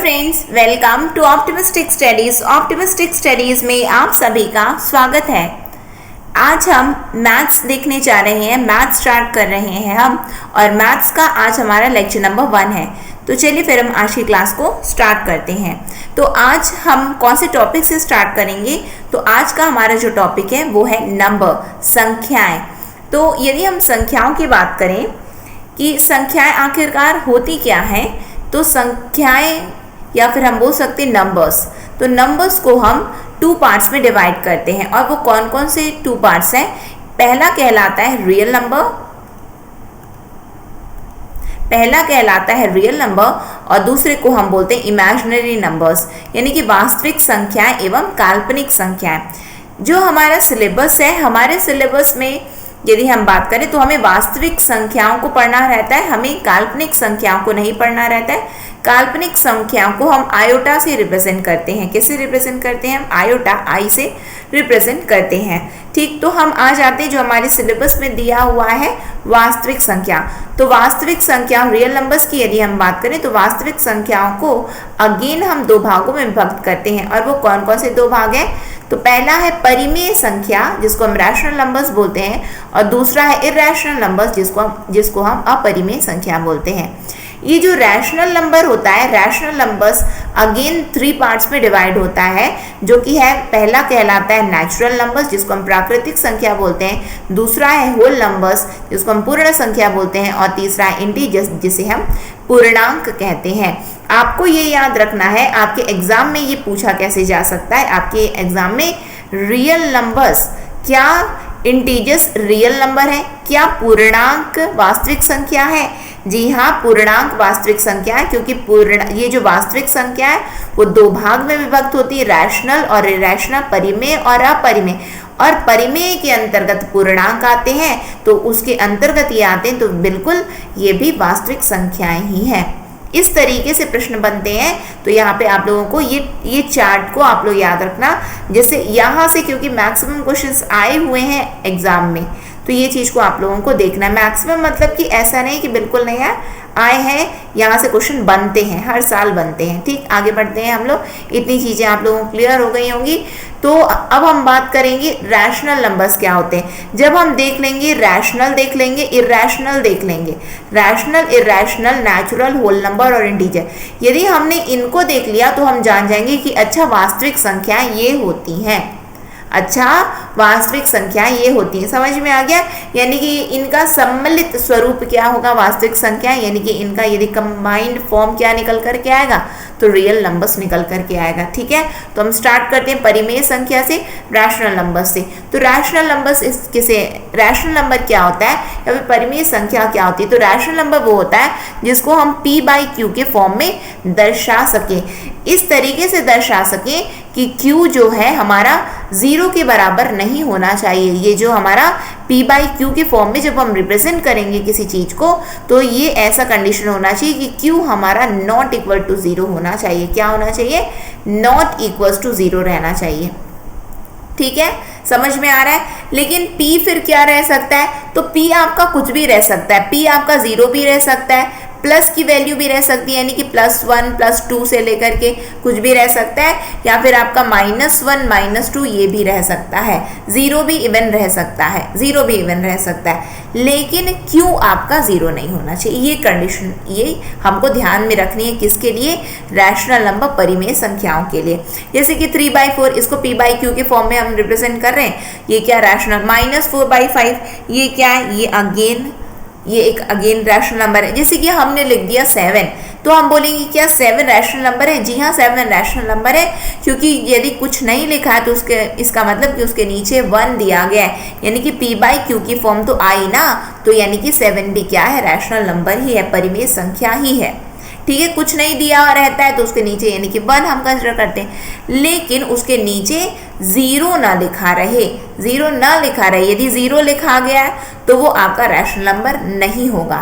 Friends, welcome to optimistic studies. Optimistic studies में आप सभी का स्वागत है। आज हम मैथ्स देखने जा रहे हैं, मैथ्स स्टार्ट कर रहे हैं हम, और मैथ्स का आज हमारा लेक्चर नंबर 1 है। तो चलिए फिर हम आज की क्लास को स्टार्ट करते हैं। तो आज हम कौन से टॉपिक से स्टार्ट करेंगे? तो आज का हमारा जो टॉपिक है वो है नंबर, संख्याएं। तो यदि हम संख्याओं की बात करें कि संख्याएं आखिरकार होती क्या हैं, तो संख्याएं या फिर हम बोल सकते हैं नंबर्स। तो नंबर्स को हम 2 पार्ट्स में डिवाइड करते हैं, और वो कौन कौन से 2 पार्ट्स हैं? पहला कहलाता है रियल नंबर, और दूसरे को हम बोलते हैं इमेजिनरी नंबर्स, यानी कि वास्तविक संख्याएं एवं काल्पनिक संख्याएं। जो हमारा सिलेबस है, हमारे सिलेबस में यदि हम बात करें तो हमें वास्तविक संख्याओं को पढ़ना रहता है, हमें काल्पनिक संख्याओं को नहीं पढ़ना रहता है। काल्पनिक संख्याओं को हम आयोटा से रिप्रेजेंट करते हैं। कैसे रिप्रेजेंट करते हैं? हम आयोटा, आई से रिप्रेजेंट करते हैं। ठीक, तो हम आ जाते हैं जो हमारे सिलेबस में दिया हुआ है वास्तविक संख्या। तो वास्तविक संख्या रियल नंबर्स की यदि हम बात करें तो वास्तविक संख्याओं को अगेन हम 2 भागों में विभक्त करते हैं, और वो कौन कौन से 2 भाग हैं? तो पहला है परिमेय संख्या, जिसको हम रैशनल नंबर्स बोलते हैं, और दूसरा है इरैशनल नंबर्स, जिसको हम अपरिमेय संख्या बोलते हैं। ये जो रैशनल नंबर होता है, रैशनल नंबर्स अगेन 3 पार्ट्स में डिवाइड होता है, जो कि है पहला कहलाता है नेचुरल नंबर्स, जिसको हम प्राकृतिक संख्या बोलते हैं, दूसरा है होल नंबर्स, जिसको हम पूर्ण संख्या बोलते हैं, और तीसरा है इंटीजर्स, जिसे हम पूर्णांक कहते हैं। आपको ये याद रखना है, आपके एग्जाम में ये पूछा कैसे जा सकता है। आपके एग्जाम में रियल नंबर्स, क्या इंटीजर्स रियल नंबर है? क्या पूर्णांक वास्तविक संख्या है? जी हाँ, पूर्णांक वास्तविक संख्या है, क्योंकि ये जो वास्तविक संख्या है वो 2 भाग में विभक्त होती है, रैशनल और इरैशनल, परिमेय और अपरिमेय। और परिमेय के अंतर्गत पूर्णांक आते हैं, तो उसके अंतर्गत ये आते हैं, तो बिल्कुल ये भी वास्तविक संख्याएं ही हैं। इस तरीके से प्रश्न बनते हैं। तो यहाँ पे आप लोगों को ये चार्ट को आप लोग याद रखना, जैसे यहाँ से, क्योंकि मैक्सिमम क्वेश्चंस आए हुए हैं एग्जाम में, तो ये चीज़ को आप लोगों को देखना है। मैक्सिमम मतलब कि ऐसा नहीं कि बिल्कुल नहीं आए हैं, यहाँ से क्वेश्चन बनते हैं, हर साल बनते हैं। ठीक, आगे बढ़ते हैं हम लोग। इतनी चीज़ें आप लोगों को क्लियर हो गई होंगी। तो अब हम बात करेंगे रैशनल नंबर्स क्या होते हैं। जब हम देख लेंगे रैशनल, देख लेंगे इरैशनल, देख लेंगे rational, irrational, natural, whole number और इंटीजर। यदि हमने इनको देख लिया तो हम जान जाएंगे कि अच्छा वास्तविक संख्याएं ये होती हैं। अच्छा, वास्तविक संख्याएं ये होती हैं। समझ में आ गया? यानी कि इनका सम्मिलित स्वरूप क्या होगा? वास्तविक संख्याएं, यानी कि इनका यदि कंबाइंड फॉर्म क्या निकल कर के आएगा? तो रियल नंबर्स निकल कर के आएगा। ठीक है, तो हम स्टार्ट करते हैं परिमेय संख्या से, रैशनल नंबर से। तो रैशनल नंबर्स रैशनल नंबर क्या होता है, या फिर परिमेय संख्या क्या होती है? तो रैशनल नंबर वो होता है जिसको हम p/q के फॉर्म में दर्शा सकें। इस तरीके से दर्शा सकें कि q जो है हमारा 0 के बराबर नहीं होना चाहिए। ये जो हमारा p/q के फॉर्म में जब हम रिप्रेजेंट करेंगे किसी चीज को, तो ये ऐसा कंडीशन होना चाहिए कि q हमारा नॉट इक्वल टू 0 होना चाहिए। क्या होना चाहिए? नॉट इक्वल टू 0 रहना चाहिए। ठीक है, समझ में आ रहा है? लेकिन p फिर क्या रह सकता है? तो p आपका कुछ भी रह सकता है। p आपका 0 भी रह सकता है, प्लस की वैल्यू भी रह सकती है, यानी कि +1 +2 से लेकर के कुछ भी रह सकता है, या फिर आपका -1 -2 ये भी रह सकता है, 0 भी इवन रह सकता है, लेकिन q आपका 0 नहीं होना चाहिए। ये कंडीशन ये हमको ध्यान में रखनी है। किसके लिए? रैशनल नंबर, परिमेय संख्याओं के लिए। जैसे कि 3/4, इसको p/q के फॉर्म में हम रिप्रेजेंट कर रहे हैं। ये क्या? रैशनल। -4/5, ये क्या है? ये एक अगेन रैशनल नंबर है। जैसे कि हमने लिख दिया 7, तो हम बोलेंगे क्या 7 रैशनल नंबर है? जी हाँ, 7 रैशनल नंबर है, क्योंकि यदि कुछ नहीं लिखा है तो इसका मतलब कि उसके नीचे 1 दिया गया है, यानी कि p/q की फॉर्म तो आई ना, तो यानी कि 7 भी क्या है? रैशनल नंबर ही है, परिमेय संख्या ही है। ठीक है, कुछ नहीं दिया रहता है तो उसके नीचे यानी कि 1 हम कंसिडर करते हैं, लेकिन उसके नीचे 0 ना लिखा रहे, यदि 0 लिखा गया है तो वो आपका रैशनल नंबर नहीं होगा।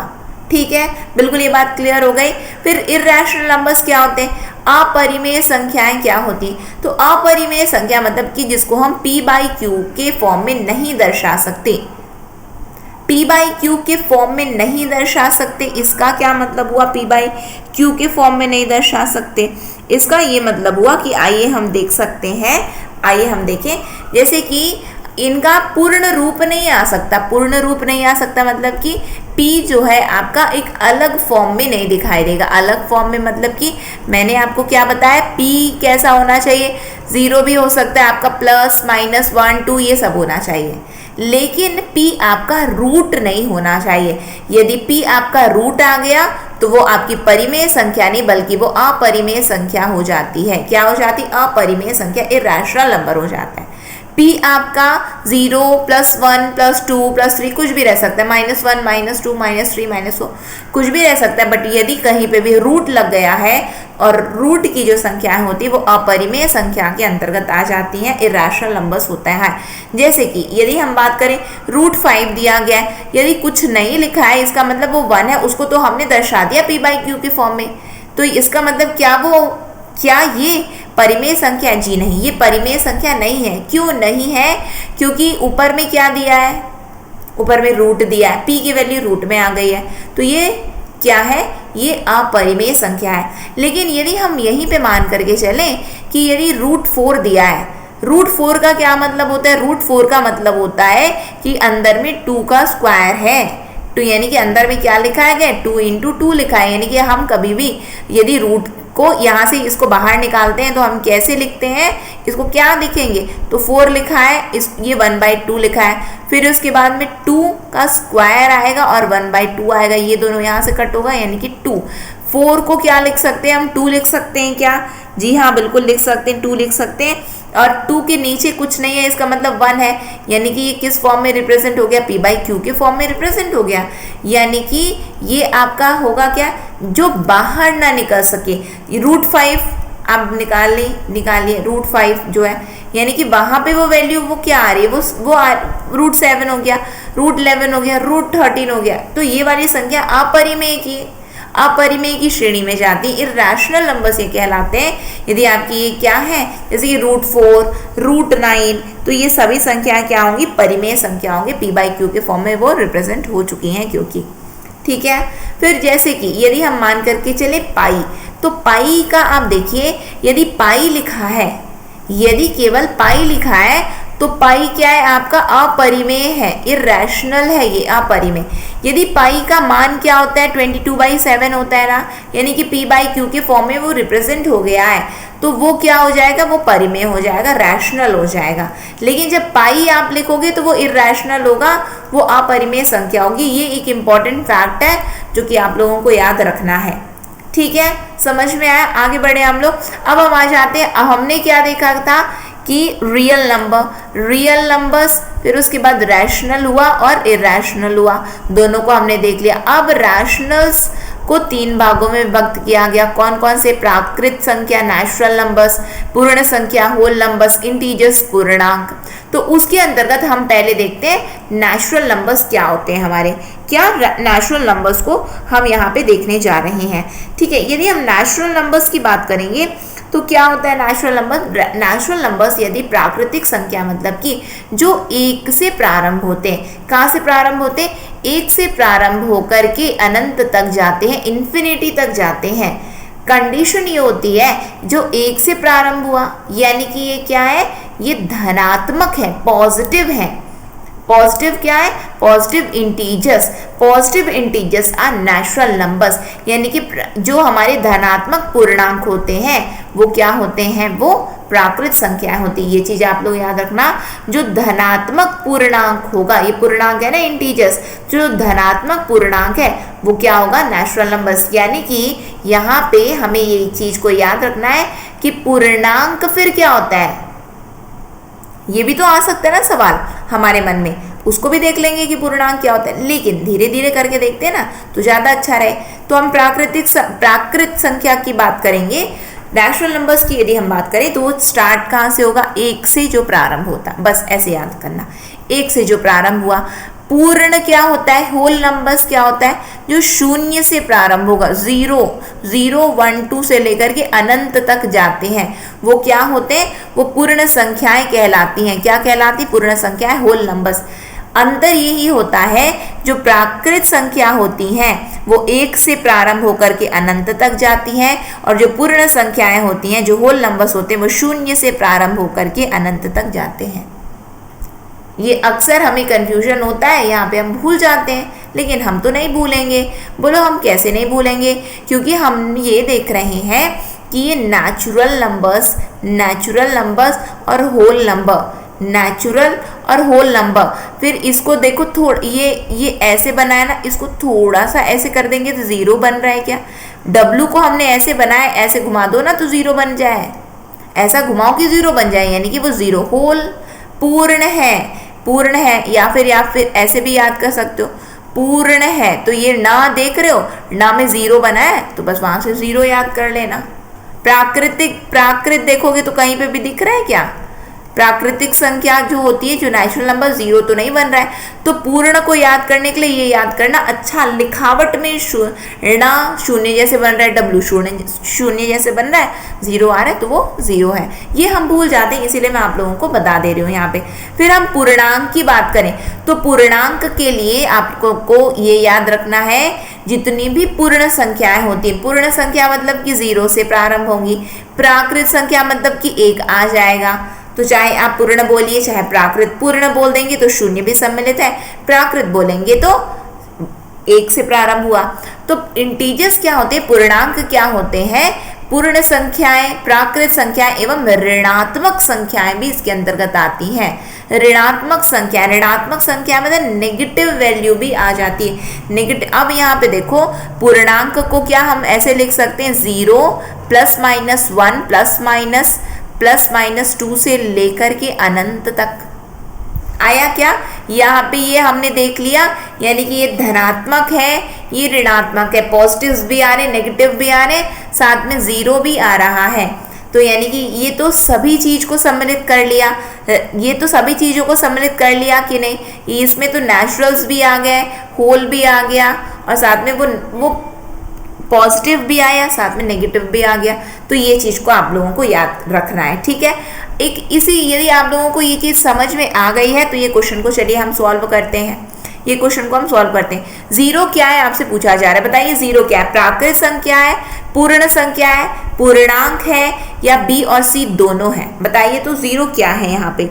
ठीक है, बिल्कुल ये बात क्लियर हो गई। फिर इरैशनल नंबर्स क्या होते हैं? अपरिमेय संख्याएं क्या होती हैं? तो अपरिमेय संख्या मतलब कि जिसको हम p/q के फॉर्म में नहीं दर्शा सकते। p/q के फॉर्म में नहीं दर्शा सकते, इसका क्या मतलब हुआ? p/q के फॉर्म में नहीं दर्शा सकते। इसका ये मतलब हुआ कि आइए हम देख सकते हैं, आइए हम देखें, जैसे कि इनका पूर्ण रूप नहीं आ सकता। पूर्ण रूप नहीं आ सकता मतलब कि P जो है आपका एक अलग फॉर्म में नहीं दिखाई देगा। अलग फॉर्म में मतलब कि मैंने आपको क्या बताया, P कैसा होना चाहिए, 0 भी हो सकता है आपका, प्लस माइनस 1 2 ये सब होना चाहिए, लेकिन P आपका रूट नहीं होना चाहिए। यदि P आपका रूट आ गया तो वो आपकी परिमेय संख्या नहीं बल्कि वो अपरिमेय संख्या हो जाती है। क्या हो जाती, अपरिमेय संख्या, इरैशनल नंबर हो जाता है। P आपका 0 प्लस 1 प्लस 2 प्लस 3 कुछ भी रह सकता है, -1 -2 -3 -4 कुछ भी रह सकता है, बट यदि कहीं पे भी रूट लग गया है और रूट की जो संख्या होती है वो अपरिमेय संख्या के अंतर्गत आ जाती हैं, इरैशनल नंबर्स होता है। जैसे कि यदि हम बात करें √5 दिया गया है, यदि कुछ नहीं लिखा है इसका मतलब वो 1 है, उसको तो हमने दर्शा दिया P/Q के फॉर्म में, तो इसका मतलब क्या ये परिमेय संख्या? जी नहीं, ये परिमेय संख्या नहीं है। क्यों नहीं है? क्योंकि ऊपर में क्या दिया है, ऊपर में रूट दिया है, P की वैल्यू रूट में आ गई है, तो ये क्या है, ये अपरिमेय संख्या है। लेकिन यदि हम यहीं पे मान करके चलें कि यदि √4 दिया है, √4 का क्या मतलब होता है, √4 का मतलब होता है कि अंदर में 2 का स्क्वायर है, तो यानी कि अंदर में क्या लिखा है, 2 × 2 लिखा है। यानी कि हम कभी भी यदि रूट को यहाँ से इसको बाहर निकालते हैं तो हम कैसे लिखते हैं, इसको क्या लिखेंगे, तो 4 लिखा है, ये 1/2 लिखा है, फिर उसके बाद में 2 का स्क्वायर आएगा और 1/2 आएगा, ये दोनों यहाँ से कट होगा, यानी कि 2। 4 को क्या लिख सकते हैं हम, 2 लिख सकते हैं क्या, जी हाँ बिल्कुल लिख सकते हैं, 2 लिख सकते हैं। और 2 के नीचे कुछ नहीं है, इसका मतलब 1 है, यानी कि ये किस फॉर्म में रिप्रेजेंट हो गया, P/Q के फॉर्म में रिप्रेजेंट हो गया। यानी कि ये आपका होगा क्या, जो बाहर ना निकल सके। √5 आप निकालिए √5 जो है, यानी कि वहां पे वो वैल्यू वो क्या आ रही है, वो √7 हो गया, √11 हो गया, √13 हो गया, तो ये वाली संख्या अपरिमेय की श्रेणी में जाती है, इरैशनल नंबर्स ये कहलाते हैं। यदि आपकी ये क्या है, जैसे कि √4 √9, तो ये सभी संख्या क्या होंगी, परिमेय संख्या होंगी, P/Q के फॉर्म में वो रिप्रेजेंट हो चुकी हैं क्योंकि, ठीक है। फिर जैसे कि यदि हम मान करके चले पाई, तो पाई का आप देखिए, यदि पाई लिखा है, यदि केवल पाई लिखा है तो पाई क्या है आपका, अपरिमेय है, इरैशनल है, ये अपरिमेय। यदि पाई का मान क्या होता है, 22/7 होता है ना, यानी कि P/Q के फॉर्म में वो रिप्रेजेंट हो गया है, तो वो क्या हो जाएगा, वो परिमेय हो जाएगा, रैशनल हो जाएगा। लेकिन जब पाई आप लिखोगे तो वो इरैशनल होगा, वो अपरिमेय संख्या होगी। ये एक इम्पॉर्टेंट फैक्ट है जो कि आप लोगों को याद रखना है, ठीक है, समझ में आया। आगे बढ़े हम लोग, अब हम आ जाते हैं, हमने क्या देखा था कि रियल नंबर्स, फिर उसके बाद रैशनल हुआ और इरैशनल हुआ, दोनों को हमने देख लिया। अब रैशनल्स को 3 भागों में विभक्त किया गया, कौन कौन से, प्राकृत संख्या नेचुरल नंबर्स, पूर्ण संख्या होल नंबर्स, इंटीजर्स पूर्णांक। तो उसके अंतर्गत हम पहले देखते हैं नेचुरल नंबर्स क्या होते हैं हमारे, क्या नेचुरल नंबर्स को हम यहाँ पे देखने जा रहे हैं, ठीक है। यदि हम नेचुरल नंबर्स की बात करेंगे तो क्या होता है नेचुरल नंबर, नेचुरल नंबर्स यदि प्राकृतिक संख्या मतलब कि जो 1 से प्रारंभ होते हैं, कहाँ से प्रारंभ होते हैं, 1 से प्रारंभ होकर के अनंत तक जाते हैं, इन्फिनिटी तक जाते हैं। कंडीशन ये होती है जो 1 से प्रारंभ हुआ, यानी कि ये क्या है, ये धनात्मक है, पॉजिटिव है। पॉजिटिव क्या है, positive integers are natural numbers, यानी कि जो हमारे धनात्मक पूर्णांक होते हैं वो क्या होते हैं, वो प्राकृत संख्या होती है। ये चीज आप लोग याद रखना, जो धनात्मक पूर्णांक होगा, ये पूर्णांक है ना इंटीजर्स, जो धनात्मक पूर्णांक है वो क्या होगा, नेचुरल नंबर्स। यानी कि यहाँ पे हमें ये चीज को याद रखना है कि पूर्णांक फिर क्या होता है, ये भी तो आ सकता है ना सवाल हमारे मन में, उसको भी देख लेंगे कि पूर्णांक क्या होता है, लेकिन धीरे धीरे करके देखते हैं ना तो ज़्यादा अच्छा रहे। तो हम प्राकृत संख्या की बात करेंगे, नेचुरल नंबर्स की यदि हम बात करें तो स्टार्ट कहाँ से होगा, 1 से जो प्रारंभ होता, बस ऐसे याद करना, 1 से जो प्रारंभ हुआ। पूर्ण क्या होता है, होल नंबर्स क्या होता है, जो 0 से प्रारंभ होगा, 0 1 2 से लेकर के अनंत तक जाते हैं, वो क्या होते हैं, वो पूर्ण संख्याएं कहलाती हैं। क्या कहलाती, पूर्ण संख्याएं, होल नंबर्स। अंतर यही होता है, जो प्राकृत संख्या होती हैं वो 1 से प्रारंभ होकर के अनंत तक जाती हैं, और जो पूर्ण संख्याएं होती हैं, जो होल नंबर्स होते हैं, वो 0 से प्रारंभ होकर के अनंत तक जाते हैं। ये अक्सर हमें कंफ्यूजन होता है, यहाँ पे हम भूल जाते हैं, लेकिन हम तो नहीं भूलेंगे। बोलो हम कैसे नहीं भूलेंगे? क्योंकि हम ये देख रहे हैं कि ये नेचुरल नंबर्स और होल नंबर, नेचुरल और होल नंबर। फिर इसको देखो, ये ऐसे बना है ना, इसको थोड़ा सा ऐसे कर देंगे तो 0 बन रहा है क्या? W को हमने ऐसे बनाया, ऐसे घुमा दो ना तो 0 बन जाए, ऐसा घुमाओ कि 0 बन जाए, यानी कि वो 0 होल पूर्ण है। या फिर ऐसे भी याद कर सकते हो, पूर्ण है। तो ये ना देख रहे हो, ना में 0 बना है तो बस वहां से 0 याद कर लेना। प्राकृत देखोगे तो कहीं पे भी दिख रहा है क्या? प्राकृतिक संख्या जो होती है, जो नेचुरल नंबर, 0 तो नहीं बन रहा है। तो पूर्ण को याद करने के लिए ये याद करना, अच्छा लिखावट में शून्य जैसे बन रहा है, W शून्य जैसे बन रहा है, 0 आ रहा है तो वो 0 है। ये हम भूल जाते हैं, इसीलिए मैं आप लोगों को बता दे रही हूँ यहाँ पे। फिर हम पूर्णांक की बात करें तो पूर्णांक के लिए आपको ये याद रखना है, जितनी भी पूर्ण संख्याएं होती है, पूर्ण संख्या मतलब कि 0 से प्रारंभ होंगी, प्राकृत संख्या मतलब कि 1 आ जाएगा। तो चाहे आप पूर्ण बोलिए, चाहे प्राकृत, पूर्ण बोल देंगे तो 0 भी सम्मिलित है, प्राकृत बोलेंगे तो 1 से प्रारंभ हुआ। तो इंटीजर्स क्या होते हैं, पूर्णांक क्या होते हैं? पूर्ण संख्याएं, प्राकृत संख्याएं एवं ऋणात्मक संख्याएं भी इसके अंतर्गत आती हैं। ऋणात्मक संख्या मतलब नेगेटिव वैल्यू भी आ जाती है, नेगेटिव। अब यहाँ पे देखो, पूर्णांक को क्या हम ऐसे लिख सकते हैं, 0 +-1 +-2 से लेकर के अनंत तक आया क्या? यहाँ पे ये हमने देख लिया, यानी कि ये धनात्मक है, ये ऋणात्मक है, पॉजिटिव्स भी आ रहे, नेगेटिव भी आ रहे, साथ में 0 भी आ रहा है। तो यानी कि ये तो सभी चीज को सम्मिलित कर लिया, ये तो सभी चीजों को सम्मिलित कर लिया कि नहीं? इसमें तो नेचुरल्स भी आ गए, होल भी आ गया, और साथ में वो पॉजिटिव भी आया, साथ में नेगेटिव भी आ गया। तो ये चीज को आप लोगों को याद रखना है, ठीक है। यदि आप लोगों को ये चीज समझ में आ गई है तो ये क्वेश्चन को चलिए हम सॉल्व करते हैं। ये क्वेश्चन को हम सॉल्व करते हैं। 0 क्या है आपसे पूछा जा रहा है, बताइए 0 क्या है? प्राकृत संख्या है, पूर्ण संख्या है, पूर्णांक है, या B और C दोनों है? बताइए तो 0 क्या है यहाँ पे?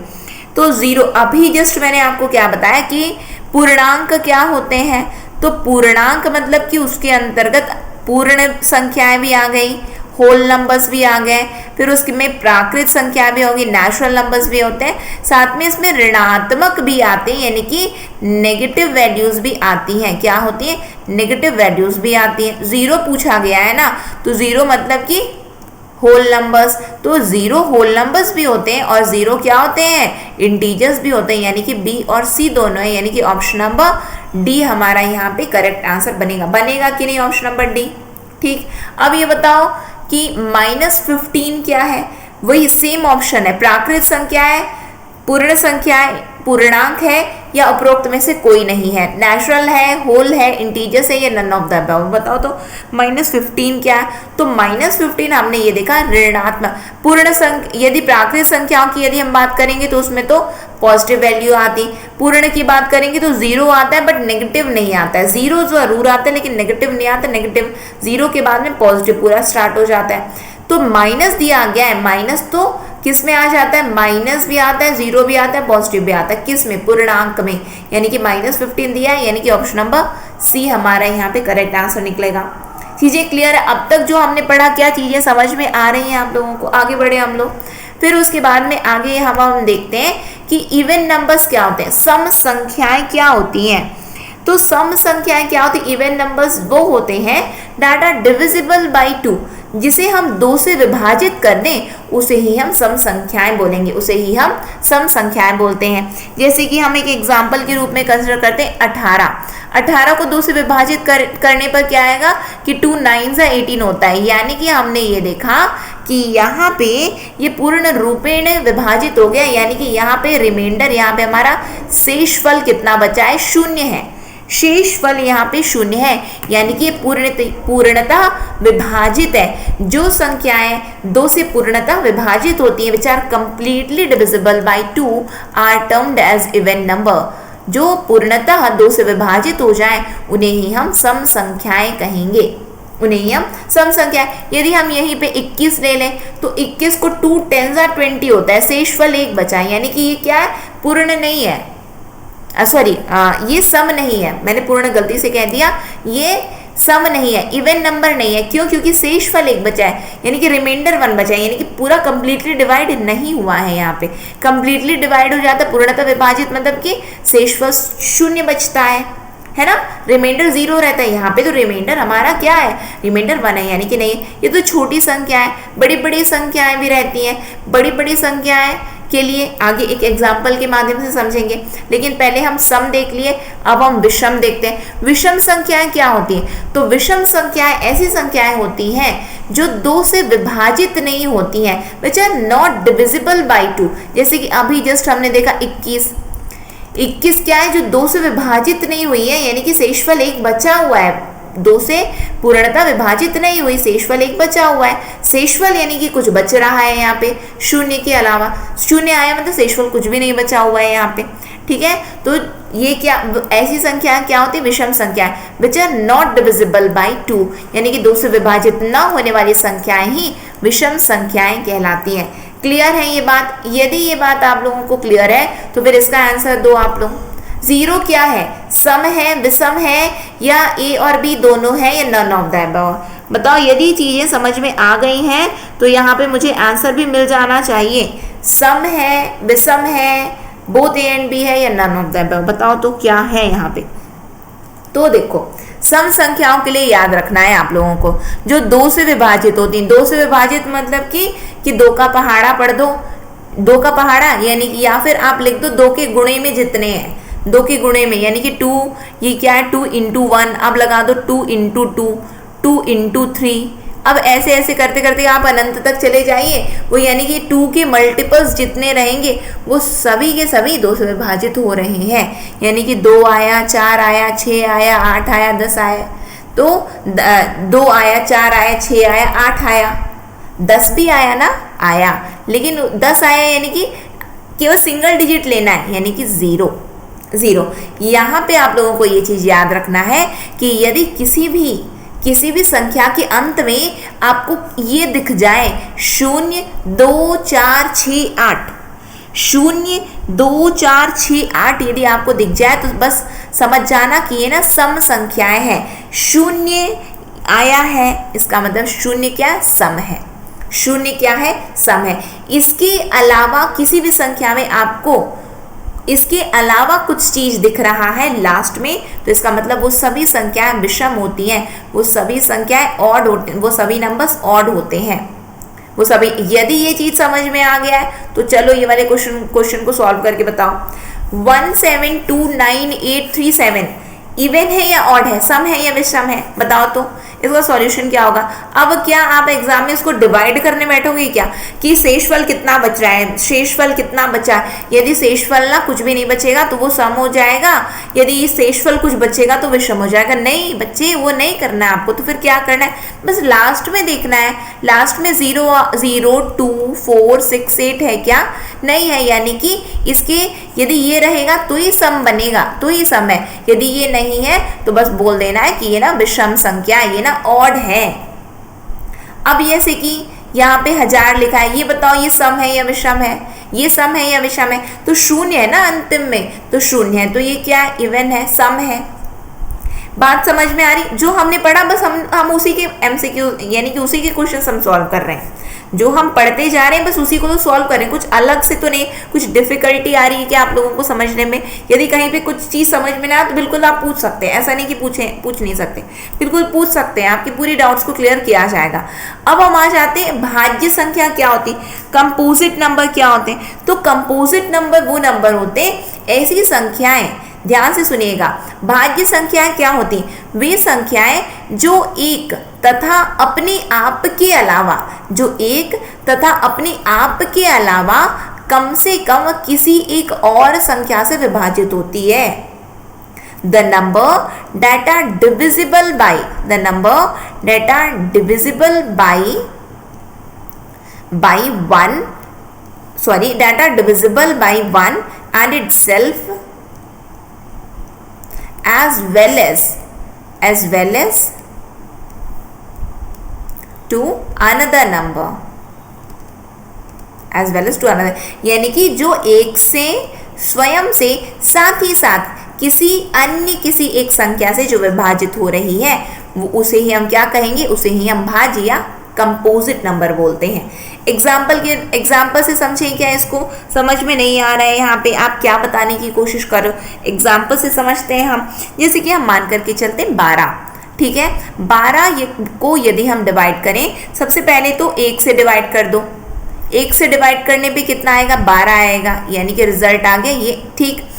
तो 0 अभी जस्ट मैंने आपको क्या बताया कि पूर्णांक क्या होते हैं। तो पूर्णांक मतलब कि उसके अंतर्गत पूर्ण संख्याएं भी आ गई, होल नंबर्स भी आ गए, फिर उसके में प्राकृत संख्या भी होगी, नेचुरल नंबर्स भी होते हैं, साथ में इसमें ऋणात्मक भी आते हैं, यानी कि नेगेटिव वैल्यूज भी आती हैं। क्या होती है? नेगेटिव वैल्यूज भी आती हैं। 0 पूछा गया है ना, तो 0 मतलब कि होल नंबर्स, तो 0 होल नंबर्स भी होते हैं और 0 क्या होते हैं? इंटीजर्स भी होते हैं, यानी कि B और C दोनों है, यानी कि ऑप्शन नंबर D हमारा यहाँ पे करेक्ट आंसर बनेगा कि नहीं? Option number D। ठीक, अब ये बताओ कि -15 क्या है? वही सेम ऑप्शन है, प्राकृत संख्या है, पूर्ण संख्या है, पूर्णांक है, या उपरोक्त में से कोई नहीं है, नेचुरल है, होल है, इंटीजर्स है, या नन ऑफ द अबव। बताओ तो -15 क्या है? तो -15 हमने ये देखा ऋणात्मक। पूर्ण संख्या, यदि प्राकृत संख्याओं की यदि हम बात करेंगे तो उसमें तो पॉजिटिव वैल्यू आती, पूर्ण की बात करेंगे तो 0 आता है, बट नेगेटिव नहीं आता है। 0 जरूर आता है लेकिन नेगेटिव नहीं आता, नेगेटिव 0 के बाद में पॉजिटिव पूरा स्टार्ट हो जाता है। तो माइनस दिया गया है, माइनस तो किस में आ जाता है? माइनस भी आता है, 0 भी आता है, पॉजिटिव भी आता है, किस में? पूर्णांक में, यानी कि -15 दिया है, यानी कि ऑप्शन नंबर C हमारा यहाँ पे करेक्ट आंसर निकलेगा। चीजें क्लियर है? अब तक जो हमने पढ़ा, क्या चीजें समझ में आ रही हैं आप लोगों को? आगे बढ़े हम लोग। फिर उसके बाद में आगे हम देखते हैं कि इवन नंबर्स क्या होते हैं, सम संख्याएं क्या होती हैं। तो सम संख्याएं क्या होती है? इवन नंबर्स वो होते हैं दैट आर डिविजिबल बाय 2, जिसे हम 2 से विभाजित कर दें उसे ही हम सम संख्याएं बोलेंगे, उसे ही हम सम संख्याएं बोलते हैं। जैसे कि हम एक एग्जाम्पल के रूप में कंसिडर करते हैं 18 को 2 से विभाजित करने पर क्या आएगा कि 2 9 18 होता है। यानी कि हमने ये देखा कि यहाँ पे ये पूर्ण रूपेण विभाजित हो गया, यानी कि यहाँ पे रिमाइंडर, यहाँ पे हमारा शेषफल कितना बचा है? 0 है। शेषफल यहाँ पे 0 है, यानी कि पूर्णतः विभाजित है। जो संख्याएं 2 से पूर्णतः विभाजित होती हैं, which are completely divisible by 2 are termed as even number. जो पूर्णतः 2 से विभाजित हो जाए उन्हें ही हम सम संख्याएं कहेंगे, उन्हें ही हम सम संख्या। यदि हम यहीं पे 21 ले लें तो 21 को 2 10 20 होता है, शेषफल 1 बचा है, यानी कि ये क्या है, पूर्ण नहीं है, सॉरी ये सम नहीं है, मैंने पूर्ण गलती से कह दिया, ये सम नहीं है, इवन नंबर नहीं है। क्यों? क्योंकि शेषफल 1 बचा है, यानी कि रिमाइंडर 1 बचा है, यानी कि पूरा कंप्लीटली डिवाइड नहीं हुआ है। यहाँ पे कंप्लीटली डिवाइड हो जाता है, पूर्णतः विभाजित मतलब कि शेषफल 0 बचता है ना, रिमाइंडर 0 रहता है। यहाँ पे तो रिमाइंडर हमारा क्या है, रिमाइंडर 1 है, यानी कि नहीं, ये तो छोटी संख्या है। बड़ी बड़ी संख्याएं भी रहती हैं, बड़ी बड़ी संख्याएं के लिए आगे एक एग्जाम्पल के माध्यम से समझेंगे, लेकिन पहले हम सम देख लिए, अब हम विषम देखते हैं। विषम संख्याएं क्या होती हैं? तो विषम संख्याएं ऐसी संख्याएं होती हैं जो 2 से विभाजित नहीं होती हैं, which are not divisible by 2। जैसे कि अभी जस्ट हमने देखा 21 क्या है, जो 2 से विभाजित नहीं हुई है, यानी कि शेषफल 1 बचा हुआ है, 2 से पूर्णतः विभाजित नहीं हुई, शेषफल 1 बचा हुआ है। शेषफल यानी कि कुछ बच रहा है यहाँ पे, 0 के अलावा 0 आया मतलब शेषफल कुछ भी नहीं बचा हुआ है यहाँ पे, ठीक है। तो ये क्या, ऐसी संख्या क्या होती है, विषम संख्या, which are not divisible by 2, यानी कि 2 से विभाजित न होने वाली संख्याएं ही विषम संख्याएं कहलाती हैं। क्लियर है ये बात? यदि ये बात आप लोगों को क्लियर है तो फिर इसका आंसर दो आप लोग। 0 क्या है, सम है, विषम है, या ए और बी दोनों है, या नन ऑफ द अबव? बताओ, यदि चीजें समझ में आ गई हैं तो यहाँ पे मुझे आंसर भी मिल जाना चाहिए। सम है, विषम है, बोथ ए एंड बी है, या नन ऑफ द अबव? बताओ तो क्या है यहाँ पे। तो देखो, सम संख्याओं के लिए याद रखना है आप लोगों को, जो 2 से विभाजित होती हैं। 2 से विभाजित मतलब कि 2 का पहाड़ा पढ़ दो, 2 का पहाड़ा यानी कि, या फिर आप लिख दो 2 के गुणे में जितने हैं, 2 के गुणे में, यानी कि 2, ये क्या है, 2 × 1, अब लगा दो 2 × 2, 2 × 3। अब ऐसे ऐसे करते करते आप अनंत तक चले जाइए, वो यानी कि 2 के मल्टीपल्स जितने रहेंगे वो सभी के सभी 2 से विभाजित हो रहे हैं, यानी कि 2 आया, 4 आया, 6 आया, 8 आया, 10 आया, तो 2 आया, 4 आया, 6 आया, 8 आया, 10 भी आया ना, आया, लेकिन 10 आया यानी कि केवल सिंगल डिजिट लेना है, यानी कि 0। यहाँ पे आप लोगों को ये चीज़ याद रखना है कि यदि किसी भी संख्या के अंत में आपको ये दिख जाए 0, 2, 4, 6, 8, 0, 2, 4, 6, 8 यदि आपको दिख जाए तो बस समझ जाना कि ये ना सम संख्याएं हैं। 0 आया है, इसका मतलब 0 क्या, सम है। 0 क्या है, सम है। इसके अलावा किसी भी संख्या में आपको इसके अलावा कुछ चीज दिख रहा है लास्ट में, तो इसका मतलब वो सभी संख्याएं विषम होती हैं, वो सभी संख्याएं ऑड होते, वो सभी नंबर्स ऑड होते हैं, वो सभी। यदि ये चीज समझ में आ गया है तो चलो ये वाले क्वेश्चन को सॉल्व करके बताओ। 17293837 इवन है या ऑड है, सम है या विषम है? बताओ तो इसका सॉल्यूशन क्या होगा। अब क्या आप एग्जाम में इसको डिवाइड करने बैठोगे क्या कि शेषफल कितना बच रहा है, शेषफल कितना बचा है? यदि शेषफल ना कुछ भी नहीं बचेगा तो वो सम हो जाएगा, यदि शेषफल कुछ बचेगा तो विषम हो जाएगा। नहीं बच्चे, वो नहीं करना है आपको। तो फिर क्या करना है, बस लास्ट में देखना है, लास्ट में 0, 0, 2, 4, 6, 8 है क्या? नहीं है, यानी कि इसके यदि ये रहेगा तो ही सम बनेगा, तो ही सम है। यदि ये नहीं है तो बस बोल देना है कि ये ना विषम संख्या, ये ना ऑड है। अब ये से कि यहाँ पे 1000 लिखा है, ये बताओ ये सम है या विषम है? ये सम है या विषम है? तो 0 है ना अंतिम में, तो 0 है, तो ये क्या है, इवन है, सम है। बात समझ में आ रही? जो हमने पढ़ा बस हम उसी के MCQ यानी कि उसी के क्वेश्चन हम सॉल्व कर रहे हैं, जो हम पढ़ते जा रहे हैं बस उसी को तो सॉल्व करें, कुछ अलग से तो नहीं। कुछ डिफिकल्टी आ रही है क्या आप लोगों को समझने में? यदि कहीं पे कुछ चीज़ समझ में ना आए तो बिल्कुल आप पूछ सकते हैं, ऐसा नहीं कि पूछ नहीं सकते, बिल्कुल पूछ सकते हैं, आपकी पूरी डाउट्स को क्लियर किया जाएगा। अब हम आ जाते हैं भाज्य संख्या क्या होती, कंपोजिट नंबर क्या होते हैं। तो कंपोजिट नंबर वो नंबर होते हैं, ऐसी संख्याएं, ध्यान से सुनिएगा, भाज्य संख्याएं क्या होती, वे संख्याएं जो एक तथा अपने आप के अलावा, जो एक तथा अपने आप के अलावा कम से कम किसी एक और संख्या से विभाजित होती है। The number that are divisible by, the number that are divisible by 1 that are divisible by 1 and itself as well as to another number, as well as to another, यानी कि जो एक से स्वयं से साथ ही साथ किसी एक संख्या से जो विभाजित हो रही है वो उसे ही हम क्या कहेंगे, उसे ही हम भाज्य या कंपोजिट नंबर बोलते हैं। एग्जाम्पल से समझें क्या, इसको समझ में नहीं आ रहा है यहाँ पे आप क्या बताने की कोशिश करो, एग्जाम्पल से समझते हैं हम। जैसे कि हम मान करके चलते हैं 12, ठीक है। 12 को यदि हम डिवाइड करें, सबसे पहले तो 1 से डिवाइड कर दो, 1 से डिवाइड करने पे कितना आएगा, 12 आएगा, यानी कि रिजल्ट आ गया ये, ठीक।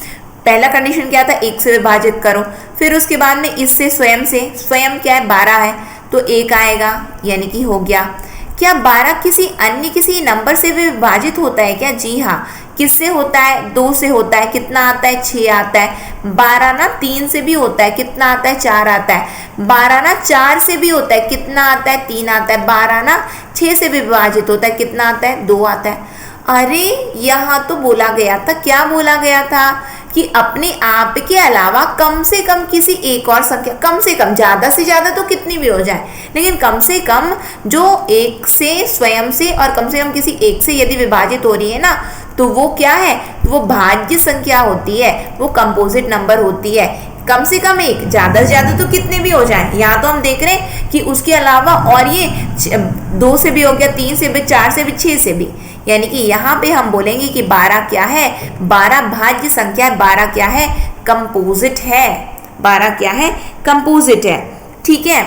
पहला कंडीशन क्या था, 1 से विभाजित करो, फिर उसके बाद में इससे स्वयं क्या है, 12 है तो 1 आएगा, यानी कि हो गया। क्या 12 किसी नंबर से विभाजित होता है क्या? जी हाँ। किससे होता है? 2 से होता है। कितना आता है? 6 आता है। 12 ना 3 से भी होता है। कितना आता है? 4 आता है। 12 ना 4 से भी होता है। कितना आता है? 3 आता है। 12 ना 6 से भी विभाजित होता है। कितना आता है? 2 आता है। अरे यहाँ तो बोला गया था, क्या बोला गया था कि अपने आप के अलावा कम से कम किसी एक और संख्या, कम से कम, ज़्यादा से ज़्यादा तो कितनी भी हो जाए, लेकिन कम से कम जो एक से स्वयं से और कम से कम किसी एक से यदि विभाजित हो रही है ना, तो वो क्या है, वो भाज्य संख्या होती है, वो कंपोजिट नंबर होती है। कम से कम एक, ज़्यादा से ज़्यादा तो कितने भी हो जाए। यहाँ तो हम देख रहे हैं कि उसके अलावा और ये 2 से भी हो गया, 3 से भी, 4 से भी, 6 से भी, यानी कि यहाँ पे हम बोलेंगे कि 12 क्या है, 12 भाज्य संख्या है, 12 क्या है, कंपोजिट है, 12 क्या है, कंपोजिट है, ठीक है।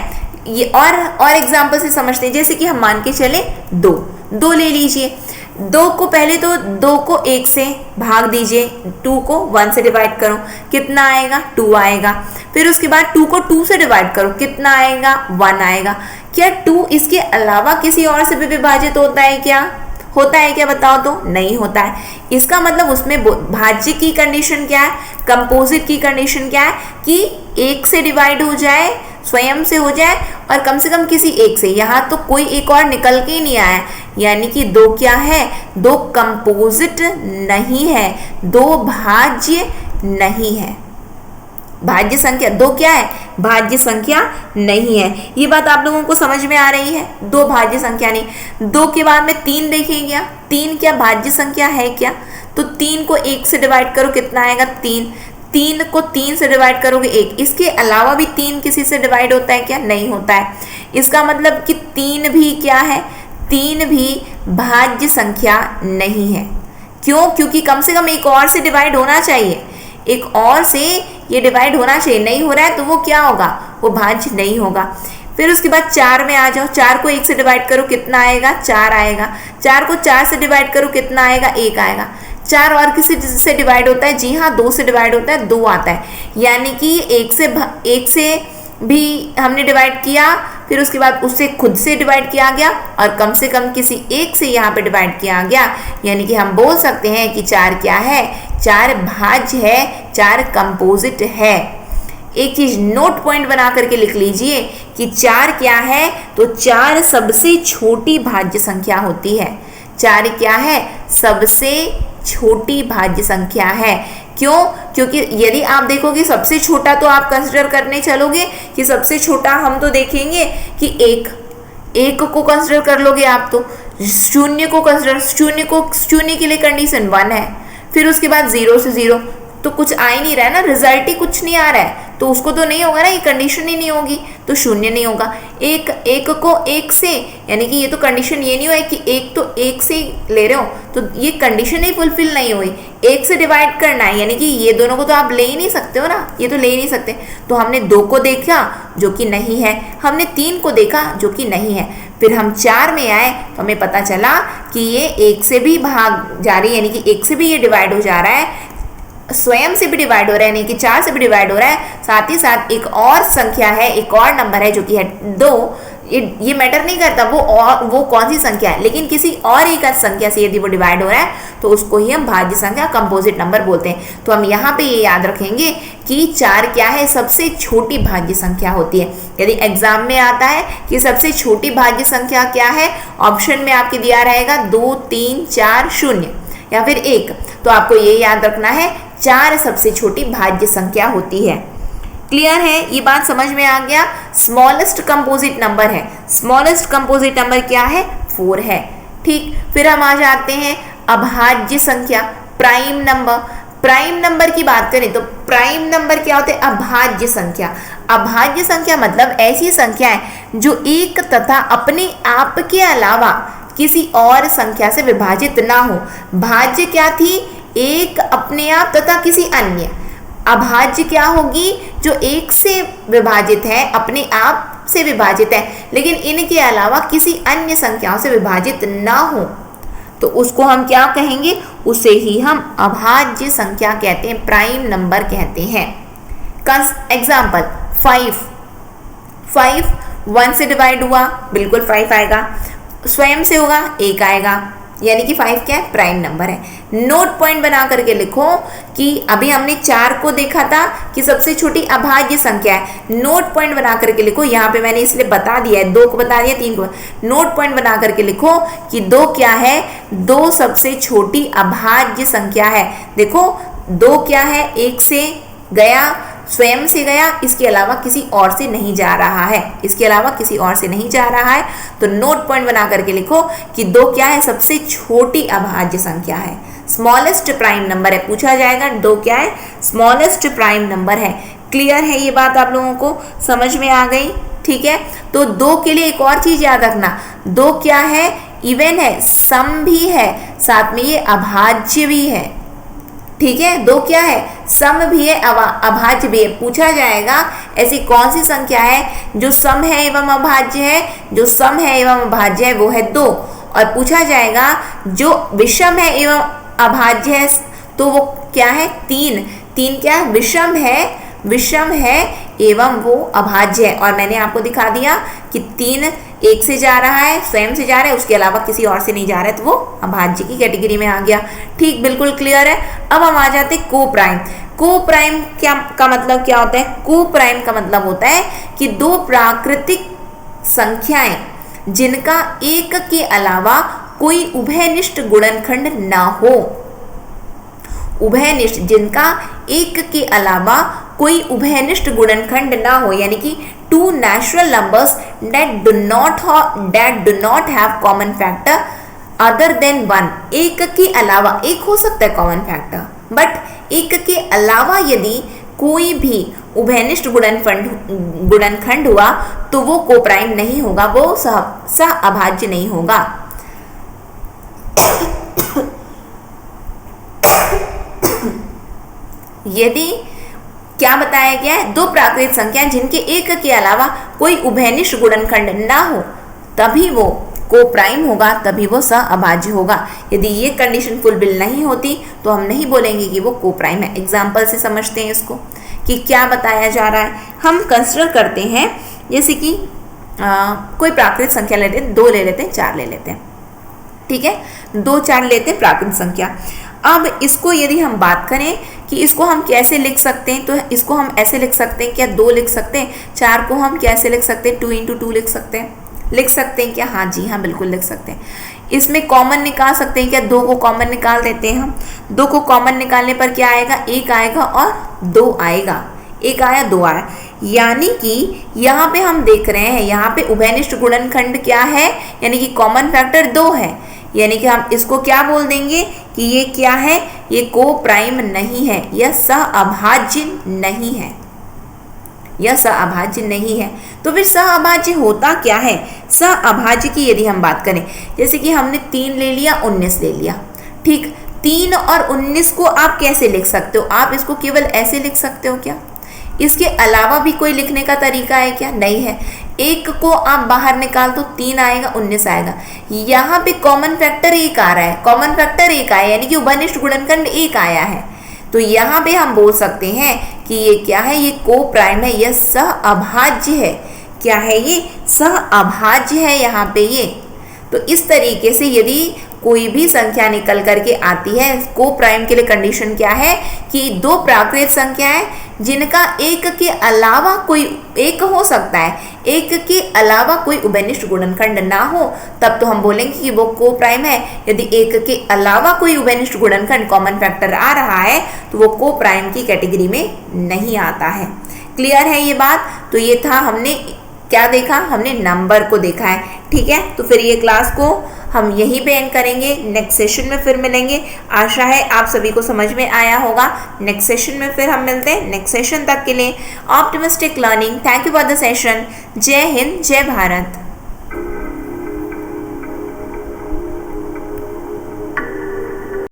ये और एग्जांपल से समझते हैं। जैसे कि हम मान के चले 2 ले लीजिए। 2 को पहले तो 2 को 1 से भाग दीजिए, 2 को 1 से डिवाइड करो, कितना आएगा, 2 आएगा। फिर उसके बाद 2 को 2 से डिवाइड करो, कितना आएगा, 1 आएगा। क्या 2 इसके अलावा किसी और से भी विभाजित होता है क्या? होता है क्या, बताओ तो? नहीं होता है। इसका मतलब उसमें भाज्य की कंडीशन क्या है, कंपोजिट की कंडीशन क्या है कि 1 से डिवाइड हो जाए, स्वयं से हो जाए और कम से कम किसी एक से। यहाँ तो कोई एक और निकल के ही नहीं आया, यानी कि 2 क्या है, 2 कंपोजिट नहीं है, 2 भाज्य नहीं है। भाज्य संख्या 2 क्या है, भाज्य संख्या नहीं है। ये बात आप लोगों को समझ में आ रही है? 2 भाज्य संख्या नहीं। 2 के बाद में 3 देखें क्या, 3 क्या भाज्य संख्या है क्या? तो 3 को 1 से डिवाइड करो, कितना आएगा, 3। 3 को 3 से डिवाइड करोगे 1। इसके अलावा भी 3 किसी से डिवाइड होता है क्या? नहीं होता है। इसका मतलब कि 3 भी क्या है, 3 भी भाज्य संख्या नहीं है। क्यों? क्योंकि कम से कम एक और से डिवाइड होना चाहिए, एक और से ये डिवाइड होना चाहिए। नहीं हो रहा है तो वो क्या होगा, वो भाज्य नहीं होगा। फिर उसके बाद 4 में आ जाओ। 4 को 1 से डिवाइड करो, कितना आएगा, 4 आएगा। 4 को 4 से डिवाइड करो, कितना आएगा, 1 आएगा। 4 और किसी से डिवाइड होता है? जी हाँ, 2 से डिवाइड होता है, 2 आता है। यानी कि 1 से भी हमने डिवाइड किया, फिर उसके बाद उससे खुद से डिवाइड किया गया और कम से कम किसी एक से यहाँ पे डिवाइड किया गया, यानी कि हम बोल सकते हैं कि 4 क्या है, 4 भाज्य है, 4 कंपोजिट है। एक चीज नोट पॉइंट बना करके लिख लीजिए कि 4 क्या है, तो 4 सबसे छोटी भाज्य संख्या होती है। 4 क्या है, सबसे छोटी भाज्य संख्या है। क्यों? क्योंकि यदि आप देखोगे सबसे छोटा, तो आप कंसिडर करने चलोगे कि सबसे छोटा हम तो देखेंगे कि 1 को कंसिडर कर लोगे आप, तो 0 को कंसिडर, 0 के लिए कंडीशन 1 है। फिर उसके बाद 0 से 0 तो कुछ आ ही नहीं रहा है ना, रिजल्ट ही कुछ नहीं आ रहा है, तो उसको तो नहीं होगा ना, ये कंडीशन ही नहीं होगी, तो 0 नहीं होगा। 1 को 1 से, यानी कि ये तो कंडीशन ये नहीं हुआ है कि 1 तो 1 से ले रहे हो, तो ये कंडीशन ही फुलफिल नहीं हुई। 1 से डिवाइड करना है, यानी कि ये दोनों को तो आप ले ही नहीं सकते हो ना, ये तो ले ही नहीं सकते। तो हमने 2 को देखा जो कि नहीं है, हमने 3 को देखा जो कि नहीं है, फिर हम 4 में आए तो हमें पता चला कि ये 1 से भी भाग जा रही है, यानी कि 1 से भी ये डिवाइड हो जा रहा है, स्वयं से भी डिवाइड हो रहा है, यानी कि 4 से भी डिवाइड हो रहा है, साथ ही साथ एक और संख्या है, एक और नंबर है जो कि है 2। ये मैटर नहीं करता वो कौन सी संख्या है, लेकिन किसी और एक संख्या से यदि वो डिवाइड हो रहा है तो उसको ही हम भाज्य संख्या, कंपोजिट नंबर बोलते हैं। तो हम यहाँ पे ये याद रखेंगे कि 4 क्या है, सबसे छोटी भाज्य संख्या होती है। यदि एग्जाम में आता है कि सबसे छोटी भाज्य संख्या क्या है, ऑप्शन में आपके दिया रहेगा 2, 3, 4, 0 या फिर 1, तो आपको ये याद रखना है 4 सबसे छोटी भाज्य संख्या होती है। क्लियर है, ये बात समझ में आ गया। स्मॉलेस्ट कंपोजिट नंबर है, स्मॉलेस्ट कंपोजिट नंबर क्या है, 4 है। ठीक, फिर हम आ जाते हैं अभाज्य संख्या, प्राइम नंबर। प्राइम नंबर की बात करें तो प्राइम नंबर क्या होते हैं, अभाज्य संख्या। अभाज्य संख्या मतलब ऐसी संख्या है जो एक तथा अपने आप के अलावा किसी और संख्या से विभाजित ना हो। भाज्य क्या थी, एक अपने आप तथा किसी अन्य। अभाज्य क्या होगी, जो एक से विभाजित है, अपने आप से विभाजित है, लेकिन इनके अलावा किसी अन्य संख्याओं से विभाजित ना हो, तो उसको हम क्या कहेंगे, उसे ही हम अभाज्य संख्या कहते हैं, प्राइम नंबर कहते हैं। एग्जाम्पल 5 1 से डिवाइड हुआ, बिल्कुल 5 आएगा। स्वयं से होगा 1 आएगा, यानी कि 5 क्या है, प्राइम नंबर है। नोट पॉइंट बना करके लिखो कि अभी हमने 4 को देखा था कि सबसे छोटी अभाज्य संख्या है। नोट पॉइंट बना करके लिखो, यहाँ पे मैंने इसलिए बता दिया है, 2 को बता दिया, 3 को। नोट पॉइंट बना करके लिखो कि 2 क्या है, 2 सबसे छोटी अभाज्य संख्या है। देखो 2 क्या है, 1 से गया, स्वयं से गया, इसके अलावा किसी और से नहीं जा रहा है, इसके अलावा किसी और से नहीं जा रहा है। तो नोट पॉइंट बना करके लिखो कि 2 क्या है, सबसे छोटी अभाज्य संख्या है, स्मॉलेस्ट प्राइम नंबर है। पूछा जाएगा 2 क्या है, स्मॉलेस्ट प्राइम नंबर है। क्लियर है, ये बात आप लोगों को समझ में आ गई। ठीक है, तो 2 के लिए एक और चीज याद रखना, 2 क्या है, इवन है, सम भी है, साथ में ये अभाज्य भी है। ठीक है, 2 क्या है, सम भी है, अभाज्य भी है। पूछा जाएगा ऐसी कौन सी संख्या है जो सम है एवं अभाज्य है, जो सम है एवं अभाज्य है वो है 2। और पूछा जाएगा जो विषम है एवं अभाज्य है तो वो क्या है, 3 क्या है, विषम है एवं वो अभाज्य है। और मैंने आपको दिखा दिया कि 3 1 से जा रहा है, स्वयं से जा रहा है, उसके अलावा किसी और से नहीं जा रहा है, तो वो अभाज्य की कैटेगरी में आ गया। ठीक, बिल्कुल क्लियर है। अब हम आ जाते हैं को प्राइम। को प्राइम क्या का मतलब क्या होता है, को प्राइम का मतलब होता है कि 2 प्राकृतिक संख्याएं जिनका एक के अलावा कोई उभयनिष्ठ गुणनखंड ना हो, उभयनिष्ठ, जिनका एक के अलावा कोई उभयनिष्ठ गुणनखंड ना हो, यानी कि 2 natural numbers that do not have common factor other than 1। एक के अलावा, एक हो सकता है कॉमन फैक्टर, बट एक के अलावा यदि कोई भी उभयनिष्ठ गुणनखंड हुआ तो वो कोप्राइम नहीं होगा, वो सह अभाज्य नहीं होगा। यदि क्या बताया गया है, 2 प्राकृतिक संख्याएं जिनके एक के अलावा कोई उभयनिष्ठ गुणनखंड ना हो तभी वो कोप्राइम होगा, तभी वो सह अभाज्य होगा। यदि ये कंडीशन फुलफिल नहीं होती तो हम नहीं बोलेंगे कि वो कोप्राइम है। एग्जाम्पल से समझते हैं इसको कि क्या बताया जा रहा है। हम कंसिडर करते हैं जैसे कि कोई प्राकृतिक संख्या ले लेते हैं, 2 ले लेते हैं, 4 ले लेते हैं। ठीक है, 2 4 लेते हैं प्राकृतिक संख्या। अब इसको यदि हम बात करें कि इसको हम कैसे लिख सकते हैं, तो इसको हम ऐसे लिख सकते हैं, क्या 2 लिख सकते हैं, 4 को हम कैसे लिख सकते हैं, 2 × 2 लिख सकते हैं क्या, हाँ जी हाँ बिल्कुल लिख सकते हैं। इसमें कॉमन निकाल सकते हैं क्या, 2 को कॉमन निकाल देते हैं हम। 2 को कॉमन निकालने पर क्या आएगा, 1 आएगा और 2 आएगा, 1 आया 2 आया, यानी कि यहाँ पे हम देख रहे हैं यहाँ पे उभयनिष्ठ गुणनखंड क्या है, यानी कि कॉमन फैक्टर 2 है, यानी कि हम इसको क्या बोल देंगे कि ये क्या है, ये कोप्राइम नहीं है, यह सह अभाज्य नहीं है, यह सह अभाज्य नहीं है। तो फिर सह अभाज्य होता क्या है, सह अभाज्य की यदि हम बात करें, जैसे कि हमने 3 ले लिया, 19 ले लिया। ठीक, 3 और 19 को आप कैसे लिख सकते हो, आप इसको केवल ऐसे लिख सकते हो क्या, इसके अलावा भी कोई लिखने का तरीका है क्या, नहीं है। 1 को आप बाहर निकाल तो 3 आएगा, 19 आएगा। यहाँ पे कॉमन फैक्टर 1 आ रहा है, कॉमन फैक्टर 1 आया, यानी कि उभयनिष्ठ गुणनखंड 1 आया है। तो यहाँ पे हम बोल सकते हैं कि ये क्या है, ये कोप्राइम है, यह सह अभाज्य है। क्या है ये, सह अभाज्य है यहाँ पे ये। तो इस तरीके से यदि कोई भी संख्या निकल करके आती है, कोप्राइम के लिए कंडीशन क्या है कि 2 प्राकृतिक संख्याएं जिनका एक के अलावा कोई, एक हो सकता है, एक के अलावा कोई उभयनिष्ठ गुणनखंड ना हो, तब तो हम बोलेंगे कि वो कोप्राइम है। यदि एक के अलावा कोई उभयनिष्ठ गुणनखंड कॉमन फैक्टर आ रहा है तो वो कोप्राइम की कैटेगरी में नहीं आता है। क्लियर है ये बात? तो ये था, हमने क्या देखा, हमने नंबर को देखा है। ठीक है, तो फिर ये क्लास को हम यहीं पे एंड करेंगे, नेक्स्ट सेशन में फिर मिलेंगे। आशा है आप सभी को समझ में आया होगा। नेक्स्ट सेशन में फिर हम मिलते हैं। नेक्स्ट सेशन तक के लिए optimistic learning. Thank you for the session. जय हिंद, जय भारत।